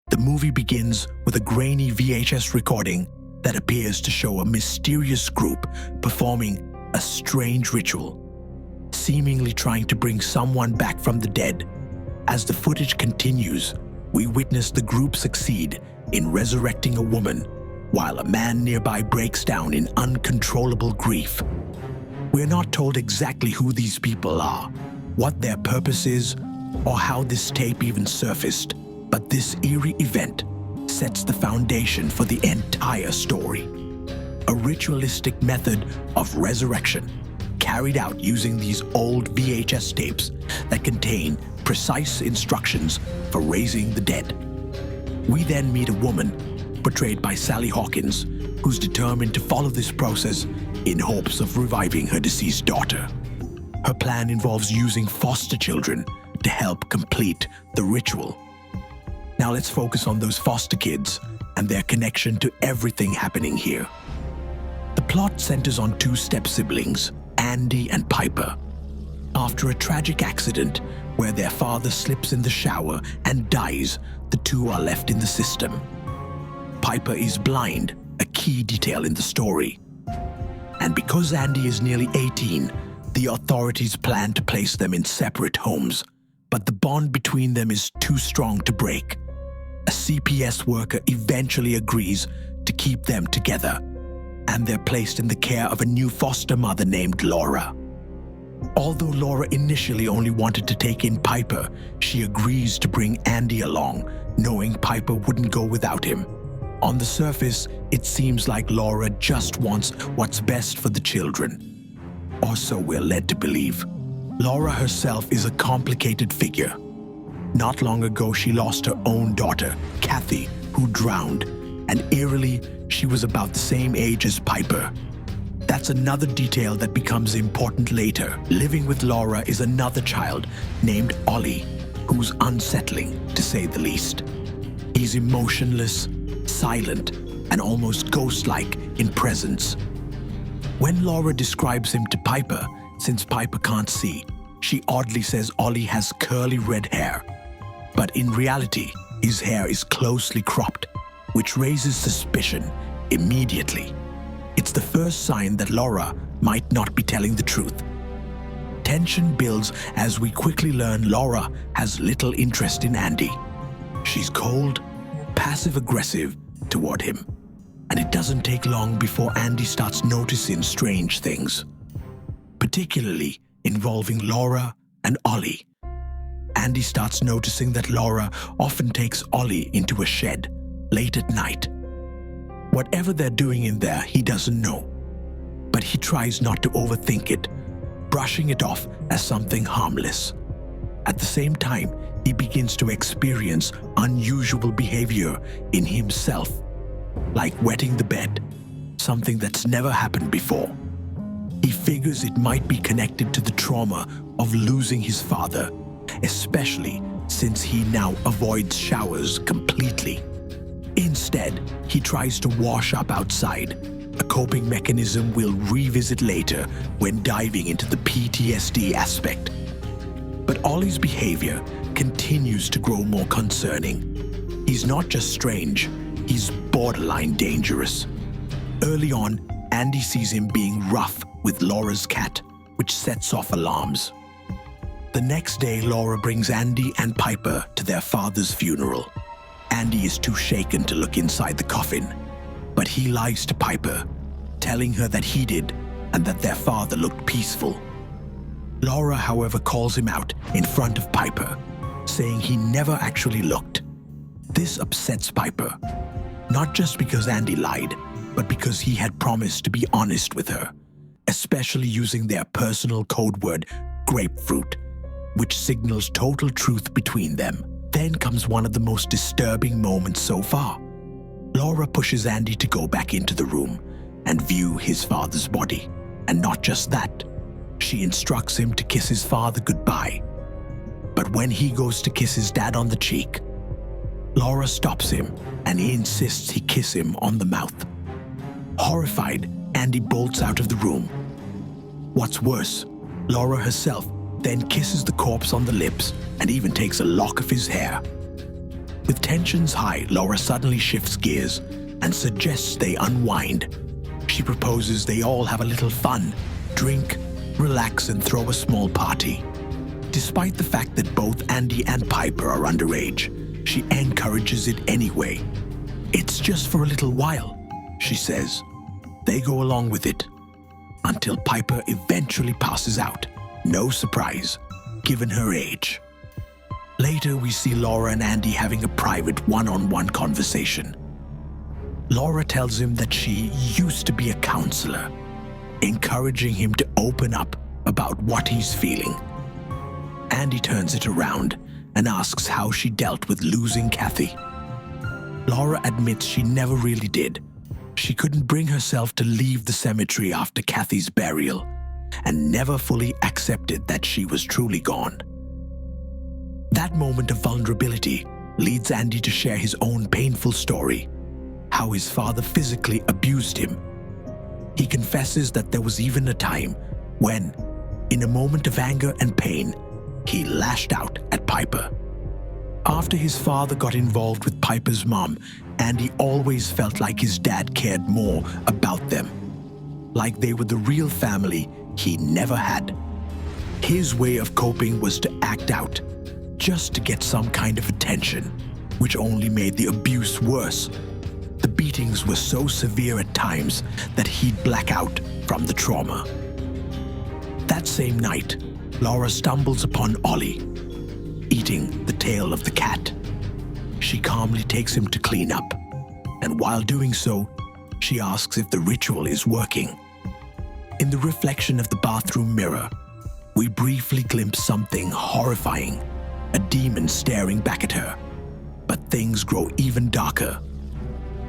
The movie begins with a grainy VHS recording that appears to show a mysterious group performing a strange ritual, seemingly trying to bring someone back from the dead. As the footage continues, we witness the group succeed in resurrecting a woman, while a man nearby breaks down in uncontrollable grief. We're not told exactly who these people are, what their purpose is, or how this tape even surfaced, but this eerie event sets the foundation for the entire story. A ritualistic method of resurrection carried out using these old VHS tapes that contain precise instructions for raising the dead. We then meet a woman, portrayed by Sally Hawkins, who's determined to follow this process in hopes of reviving her deceased daughter. Her plan involves using foster children to help complete the ritual. Now let's focus on those foster kids and their connection to everything happening here. The plot centers on two step-siblings, Andy and Piper. After a tragic accident where their father slips in the shower and dies, the two are left in the system. Piper is blind, a key detail in the story. And because Andy is nearly 18, the authorities plan to place them in separate homes, but the bond between them is too strong to break. A CPS worker eventually agrees to keep them together, and they're placed in the care of a new foster mother named Laura. Although Laura initially only wanted to take in Piper, she agrees to bring Andy along, knowing Piper wouldn't go without him. On the surface, it seems like Laura just wants what's best for the children. Or so we're led to believe. Laura herself is a complicated figure. Not long ago, she lost her own daughter, Kathy, who drowned, and eerily, she was about the same age as Piper. That's another detail that becomes important later. Living with Laura is another child named Ollie, who's unsettling, to say the least. He's emotionless, silent, and almost ghost-like in presence. When Laura describes him to Piper, since Piper can't see, she oddly says Ollie has curly red hair. But in reality, his hair is closely cropped, which raises suspicion immediately. It's the first sign that Laura might not be telling the truth. Tension builds as we quickly learn Laura has little interest in Andy. She's cold, passive-aggressive toward him, and it doesn't take long before Andy starts noticing strange things, particularly involving Laura and Ollie. Andy starts noticing that Laura often takes Ollie into a shed late at night. Whatever they're doing in there, he doesn't know, but he tries not to overthink it, brushing it off as something harmless. At the same time, he begins to experience unusual behavior in himself, like wetting the bed, something that's never happened before. He figures it might be connected to the trauma of losing his father, especially since he now avoids showers completely. Instead, he tries to wash up outside, a coping mechanism we'll revisit later when diving into the PTSD aspect. But Ollie's behavior continues to grow more concerning. He's not just strange, he's borderline dangerous. Early on, Andy sees him being rough with Laura's cat, which sets off alarms. The next day, Laura brings Andy and Piper to their father's funeral. Andy is too shaken to look inside the coffin, but he lies to Piper, telling her that he did and that their father looked peaceful. Laura, however, calls him out in front of Piper, saying he never actually looked. This upsets Piper, not just because Andy lied, but because he had promised to be honest with her, especially using their personal code word, grapefruit, which signals total truth between them. Then comes one of the most disturbing moments so far. Laura pushes Andy to go back into the room and view his father's body. And not just that, she instructs him to kiss his father goodbye. But when he goes to kiss his dad on the cheek, Laura stops him and insists he kiss him on the mouth. Horrified, Andy bolts out of the room. What's worse, Laura herself then kisses the corpse on the lips and even takes a lock of his hair. With tensions high, Laura suddenly shifts gears and suggests they unwind. She proposes they all have a little fun, drink, relax, and throw a small party. Despite the fact that both Andy and Piper are underage, she encourages it anyway. "It's just for a little while," she says. They go along with it, until Piper eventually passes out. No surprise, given her age. Later, we see Laura and Andy having a private one-on-one conversation. Laura tells him that she used to be a counselor, encouraging him to open up about what he's feeling. Andy turns it around and asks how she dealt with losing Kathy. Laura admits she never really did. She couldn't bring herself to leave the cemetery after Kathy's burial and never fully accepted that she was truly gone. That moment of vulnerability leads Andy to share his own painful story, how his father physically abused him. He confesses that there was even a time when, in a moment of anger and pain, he lashed out at Piper. After his father got involved with Piper's mom, Andy always felt like his dad cared more about them, like they were the real family he never had. His way of coping was to act out, just to get some kind of attention, which only made the abuse worse. The beatings were so severe at times that he'd black out from the trauma. That same night, Laura stumbles upon Ollie, eating the tail of the cat. She calmly takes him to clean up, and while doing so, she asks if the ritual is working. In the reflection of the bathroom mirror, we briefly glimpse something horrifying, a demon staring back at her. But things grow even darker.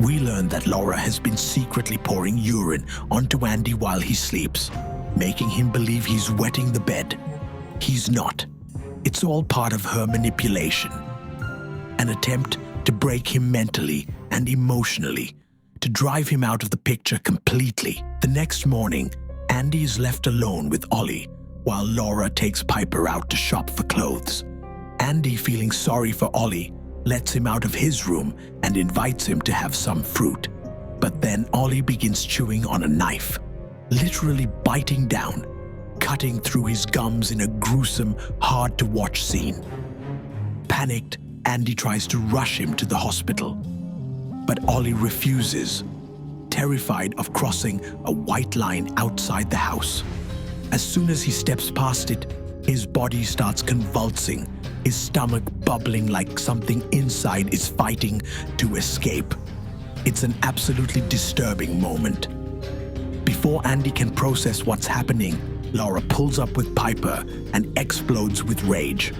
We learn that Laura has been secretly pouring urine onto Andy while he sleeps, making him believe he's wetting the bed. He's not. It's all part of her manipulation. An attempt to break him mentally and emotionally, to drive him out of the picture completely. The next morning, Andy is left alone with Ollie while Laura takes Piper out to shop for clothes. Andy, feeling sorry for Ollie, lets him out of his room and invites him to have some fruit. But then Ollie begins chewing on a knife, literally biting down, cutting through his gums in a gruesome, hard-to-watch scene. Panicked, Andy tries to rush him to the hospital, but Ollie refuses, terrified of crossing a white line outside the house. As soon as he steps past it, his body starts convulsing, his stomach bubbling like something inside is fighting to escape. It's an absolutely disturbing moment. Before Andy can process what's happening, Laura pulls up with Piper and explodes with rage.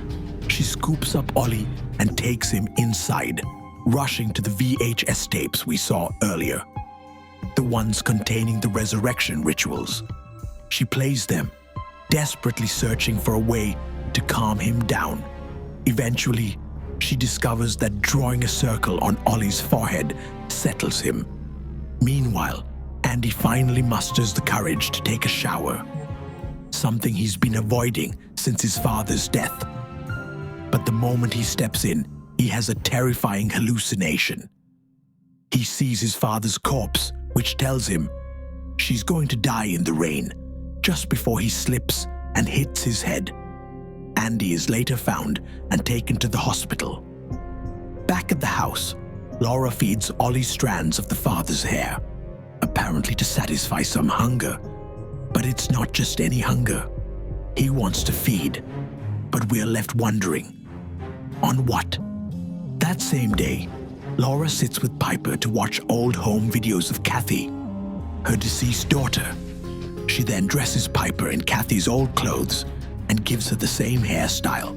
She scoops up Ollie and takes him inside, rushing to the VHS tapes we saw earlier, the ones containing the resurrection rituals. She plays them, desperately searching for a way to calm him down. Eventually, she discovers that drawing a circle on Ollie's forehead settles him. Meanwhile, Andy finally musters the courage to take a shower, something he's been avoiding since his father's death. But the moment he steps in, he has a terrifying hallucination. He sees his father's corpse, which tells him she's going to die in the rain, just before he slips and hits his head. Andy is later found and taken to the hospital. Back at the house, Laura feeds Ollie strands of the father's hair, apparently to satisfy some hunger. But it's not just any hunger. He wants to feed, but we're left wondering, on what? That same day, Laura sits with Piper to watch old home videos of Kathy, her deceased daughter. She then dresses Piper in Kathy's old clothes and gives her the same hairstyle,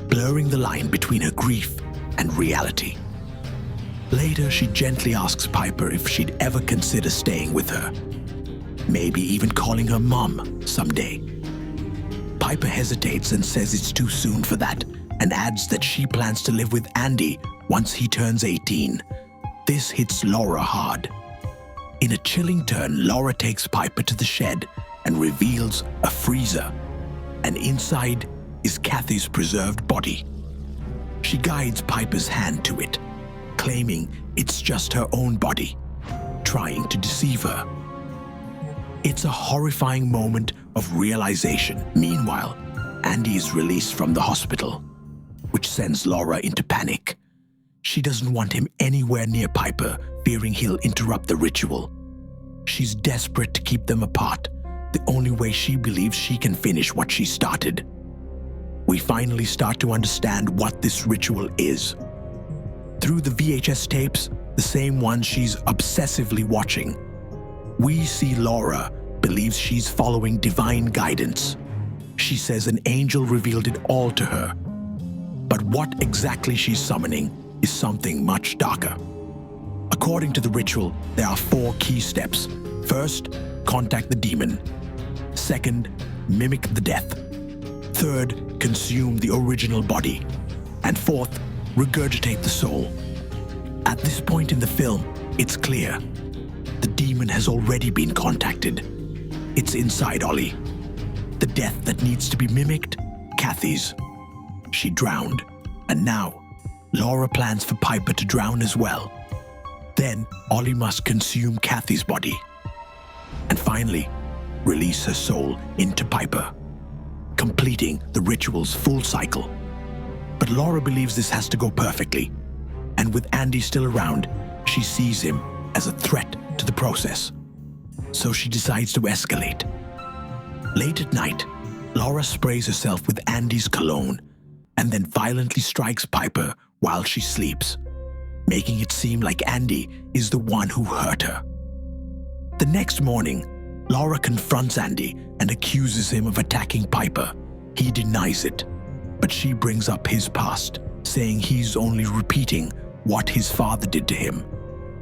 blurring the line between her grief and reality. Later, she gently asks Piper if she'd ever consider staying with her, maybe even calling her mom someday. Piper hesitates and says it's too soon for that, and adds that she plans to live with Andy once he turns 18. This hits Laura hard. In a chilling turn, Laura takes Piper to the shed and reveals a freezer, and inside is Kathy's preserved body. She guides Piper's hand to it, claiming it's just her own body, trying to deceive her. It's a horrifying moment of realization. Meanwhile, Andy is released from the hospital, which sends Laura into panic. She doesn't want him anywhere near Piper, fearing he'll interrupt the ritual. She's desperate to keep them apart, the only way she believes she can finish what she started. We finally start to understand what this ritual is. Through the VHS tapes, the same ones she's obsessively watching, we see Laura believes she's following divine guidance. She says an angel revealed it all to her. But what exactly she's summoning is something much darker. According to the ritual, there are 4 key steps. First, contact the demon. Second, mimic the death. Third, consume the original body. And fourth, regurgitate the soul. At this point in the film, it's clear. The demon has already been contacted. It's inside Ollie. The death that needs to be mimicked, Kathy's. She drowned, and now Laura plans for Piper to drown as well. Then Ollie must consume Kathy's body. And finally, release her soul into Piper, completing the ritual's full cycle. But Laura believes this has to go perfectly, and with Andy still around, she sees him as a threat to the process. So she decides to escalate. Late at night, Laura sprays herself with Andy's cologne and then violently strikes Piper while she sleeps, making it seem like Andy is the one who hurt her. The next morning, Laura confronts Andy and accuses him of attacking Piper. He denies it, but she brings up his past, saying he's only repeating what his father did to him.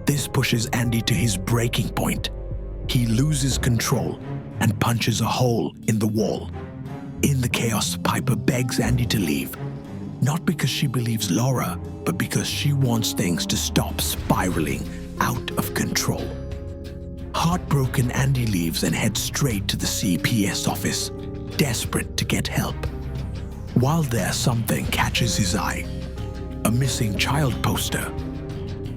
This pushes Andy to his breaking point. He loses control and punches a hole in the wall. In the chaos, Piper begs Andy to leave, not because she believes Laura, but because she wants things to stop spiraling out of control. Heartbroken, Andy leaves and heads straight to the CPS office, desperate to get help. While there, something catches his eye. A missing child poster.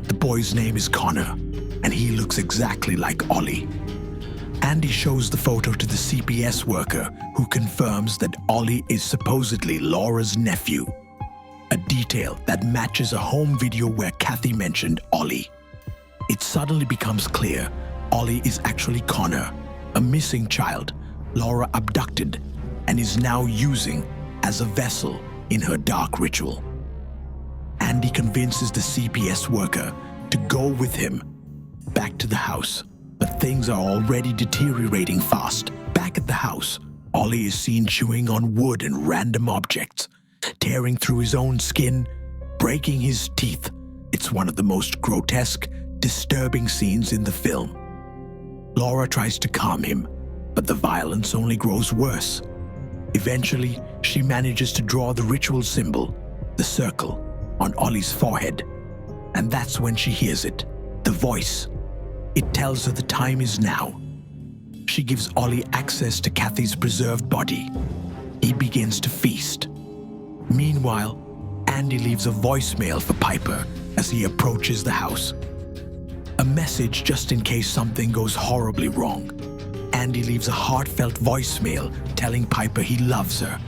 The boy's name is Connor, and he looks exactly like Ollie. Andy shows the photo to the CPS worker, who confirms that Ollie is supposedly Laura's nephew. A detail that matches a home video where Kathy mentioned Ollie. It suddenly becomes clear Ollie is actually Connor, a missing child Laura abducted and is now using as a vessel in her dark ritual. Andy convinces the CPS worker to go with him back to the house, but things are already deteriorating fast. Back at the house, Ollie is seen chewing on wood and random objects, tearing through his own skin, breaking his teeth. It's one of the most grotesque, disturbing scenes in the film. Laura tries to calm him, but the violence only grows worse. Eventually, she manages to draw the ritual symbol, the circle, on Ollie's forehead. And that's when she hears it, the voice. It tells her the time is now. She gives Ollie access to Kathy's preserved body. He begins to feast. Meanwhile, Andy leaves a voicemail for Piper as he approaches the house. A message just in case something goes horribly wrong. Andy leaves a heartfelt voicemail telling Piper he loves her,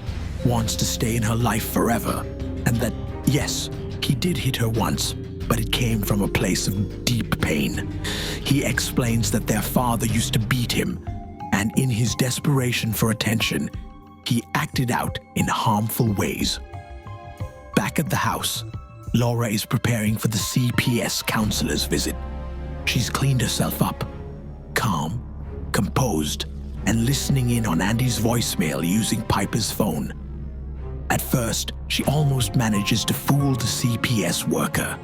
wants to stay in her life forever, and that, yes, he did hit her once, but it came from a place of deep pain. He explains that their father used to beat him, and in his desperation for attention, he acted out in harmful ways. Back at the house, Laura is preparing for the CPS counselor's visit. She's cleaned herself up, calm, composed, and listening in on Andy's voicemail using Piper's phone. At first, she almost manages to fool the CPS worker.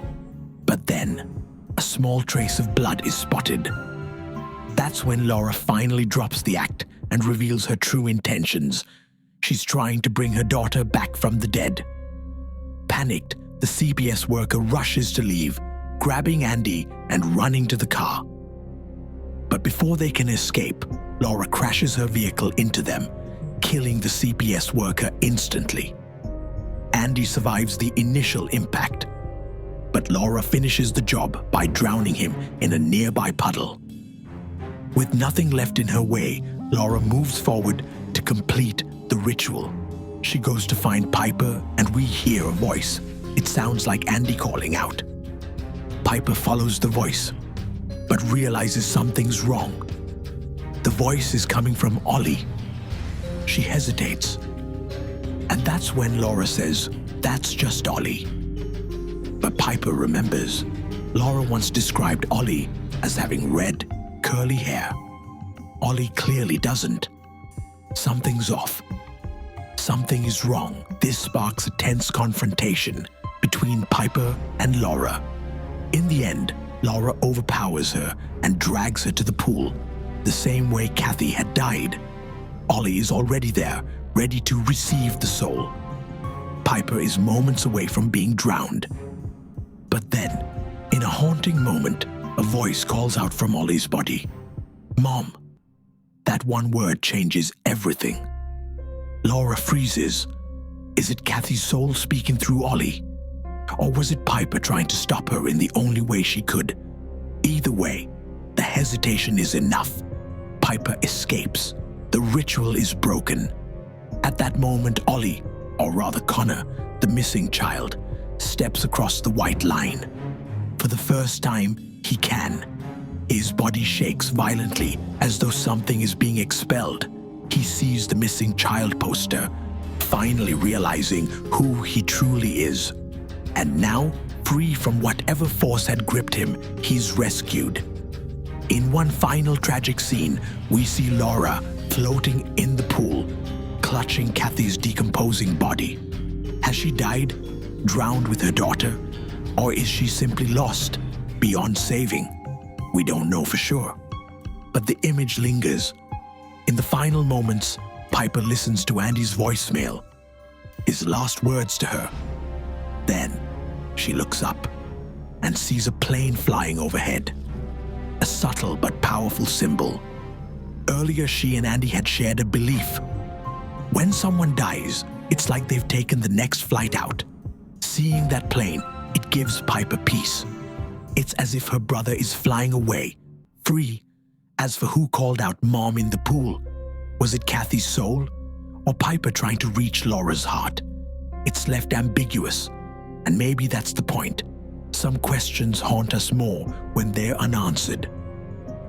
But then, a small trace of blood is spotted. That's when Laura finally drops the act and reveals her true intentions. She's trying to bring her daughter back from the dead. Panicked, the CPS worker rushes to leave, grabbing Andy and running to the car. But before they can escape, Laura crashes her vehicle into them, killing the CPS worker instantly. Andy survives the initial impact. but Laura finishes the job by drowning him in a nearby puddle. With nothing left in her way, Laura moves forward to complete the ritual. She goes to find Piper, and we hear a voice. It sounds like Andy calling out. Piper follows the voice, but realizes something's wrong. The voice is coming from Ollie. She hesitates, and that's when Laura says, "That's just Ollie." But Piper remembers. Laura once described Ollie as having red, curly hair. Ollie clearly doesn't. Something's off. Something is wrong. This sparks a tense confrontation between Piper and Laura. In the end, Laura overpowers her and drags her to the pool, the same way Kathy had died. Ollie is already there, ready to receive the soul. Piper is moments away from being drowned. But then, in a haunting moment, a voice calls out from Ollie's body. "Mom." That one word changes everything. Laura freezes. Is it Kathy's soul speaking through Ollie? Or was it Piper trying to stop her in the only way she could? Either way, the hesitation is enough. Piper escapes. The ritual is broken. At that moment, Ollie, or rather Connor, the missing child, steps across the white line. For the first time, he can. His body shakes violently as though something is being expelled. He sees the missing child poster, finally realizing who he truly is. And now, free from whatever force had gripped him, he's rescued. In one final tragic scene, we see Laura floating in the pool, clutching Kathy's decomposing body. Has she died, drowned with her daughter, or is she simply lost, beyond saving? We don't know for sure. But the image lingers. In the final moments, Piper listens to Andy's voicemail, his last words to her. Then, she looks up and sees a plane flying overhead. A subtle but powerful symbol. Earlier, she and Andy had shared a belief. When someone dies, it's like they've taken the next flight out. Seeing that plane, it gives Piper peace. It's as if her brother is flying away, free. As for who called out Mom in the pool, was it Kathy's soul or Piper trying to reach Laura's heart? It's left ambiguous, and maybe that's the point. Some questions haunt us more when they're unanswered.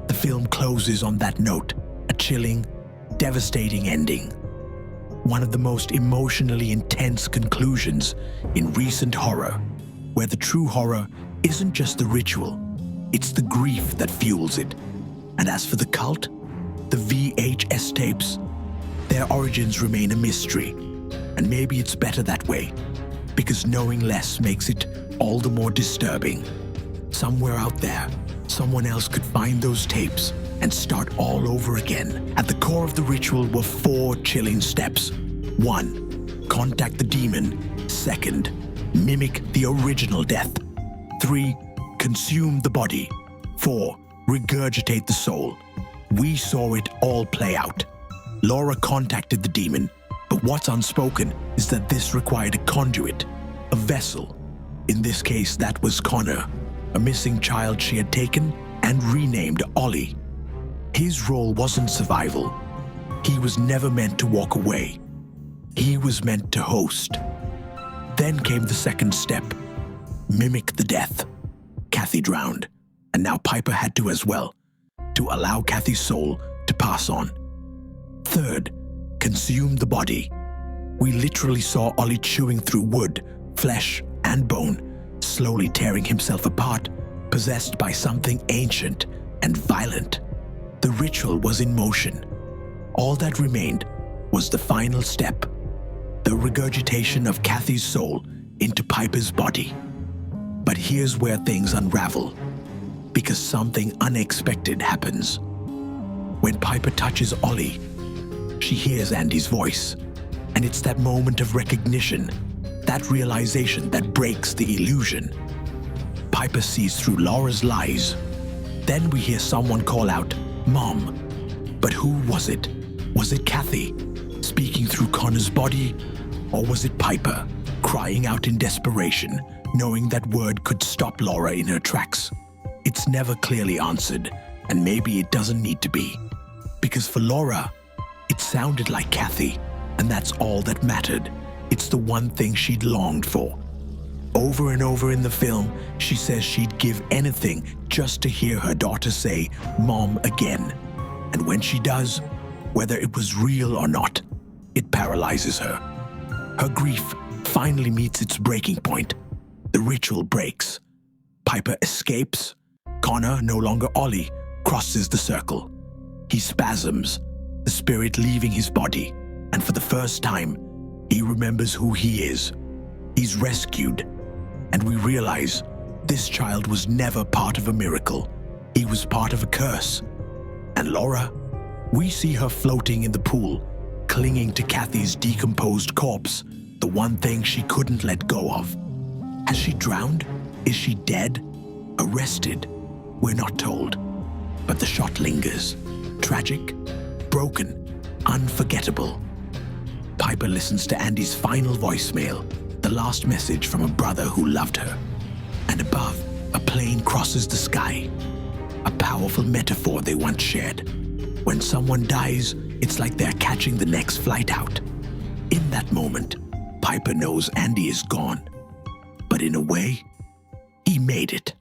The film closes on that note, a chilling, devastating ending. One of the most emotionally intense conclusions in recent horror, where the true horror isn't just the ritual, it's the grief that fuels it. And as for the cult, the VHS tapes, their origins remain a mystery. And maybe it's better that way, because knowing less makes it all the more disturbing. Somewhere out there, someone else could find those tapes and start all over again. At the core of the ritual were 4 chilling steps. 1. Contact the demon. 2. Mimic the original death. 3. Consume the body. 4. Regurgitate the soul. We saw it all play out. Laura contacted the demon, but what's unspoken is that this required a conduit, a vessel. In this case, that was Connor, a missing child she had taken and renamed Ollie. His role wasn't survival. He was never meant to walk away. He was meant to host. Then came the second step, mimic the death. Kathy drowned, and now Piper had to as well, to allow Kathy's soul to pass on. 3rd, consume the body. We literally saw Ollie chewing through wood, flesh, and bone, slowly tearing himself apart, possessed by something ancient and violent. The ritual was in motion. All that remained was the final step, the regurgitation of Kathy's soul into Piper's body. But here's where things unravel, because something unexpected happens. When Piper touches Ollie, she hears Andy's voice, and it's that moment of recognition, that realization that breaks the illusion. Piper sees through Laura's lies. Then we hear someone call out, "Mom." But who was it? Was it Kathy, speaking through Connor's body? Or was it Piper, crying out in desperation, knowing that word could stop Laura in her tracks. It's never clearly answered, and maybe it doesn't need to be. Because for Laura, it sounded like Kathy, and that's all that mattered. It's the one thing she'd longed for. Over and over in the film, she says she'd give anything just to hear her daughter say, "Mom," again. And when she does, whether it was real or not, it paralyzes her. Her grief finally meets its breaking point. The ritual breaks. Piper escapes. Connor, no longer Ollie, crosses the circle. He spasms, the spirit leaving his body, and for the first time, he remembers who he is. He's rescued, and we realize this child was never part of a miracle. He was part of a curse. And Laura, we see her floating in the pool, clinging to Kathy's decomposed corpse, the one thing she couldn't let go of. Has she drowned? Is she dead? Arrested? We're not told. But the shot lingers. Tragic, broken, unforgettable. Piper listens to Andy's final voicemail, the last message from a brother who loved her. And above, a plane crosses the sky. A powerful metaphor they once shared. When someone dies, it's like they're catching the next flight out. In that moment, Piper knows Andy is gone. But in a way, he made it.